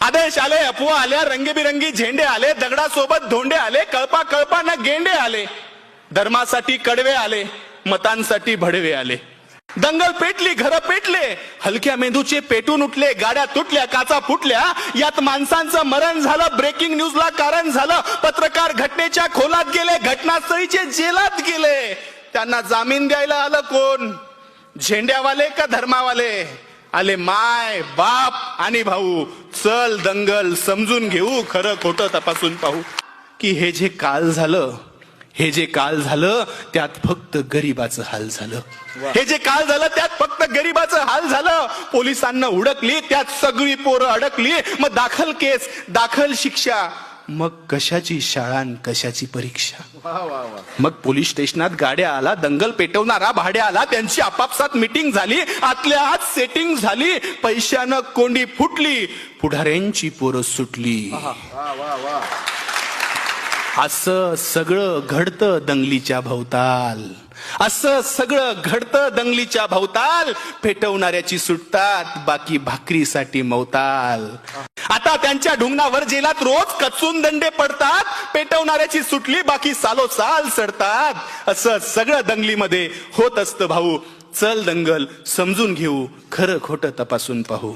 आदेश आले, अफवा आल्या, रंगीबिरंगी झेंडे आले, दगडासोबत धोंडे आले, कळपा कळपा न गेंडे आले, धर्मासाठी कडवे आले, मतांसाठी भडवे आले. दंगल पेटली, घर पेटले, हलक्या मेंदूचे पेटून उठले, गाड्या तुटल्या, काचा फुटल्या, यात माणसांचं मरण झालं, ब्रेकिंग न्यूजला कारण झालं, पत्रकार घटनेच्या खोलात गेले, घटनास्थळीचे जेलात गेले. त्यांना जामीन द्यायला आलं कोण? झेंड्यावाले का धर्मावाले? आले माय बाप आणि भाऊ. चल दंगल समजून घेऊ, खरं खोटं तपासून पाहू. की हे जे काल झालं त्यात फक्त गरीबाचं हाल झालं. हे जे काल झालं त्यात फक्त गरीबाचं हाल झालं. पोलिसांना हुडकली, त्यात सगळी पोरं अडकली. मग दाखल केस, दाखल शिक्षा, मग कशाची शाळा आणि कशाची परीक्षा. मग पोलीस स्टेशनात गाड्या आला, दंगल पेटवणारा भाड्या आला, त्यांची आपापसात मीटिंग झाली, आतल्या आत सेटिंग झाली, पैशानं कोंडी फुटली, पुढाऱ्यांची पोरं सुटली. असं सगळं घडतं दंगलीच्या भोवताल. असं सगळं घडतं दंगलीच्या भोवताल. पेटवणाऱ्याची सुटतात, बाकी भाकरीसाठी मवताल. आता त्यांच्या ढुंगणावर जेलात रोज कचून दंडे पडतात. पेटवणाऱ्याची सुटली, बाकी सालोसाल सडतात. असं सगळं दंगलीमध्ये होत असतं भाऊ. चल दंगल समजून घेऊ, खरं खोटं तपासून पाहू.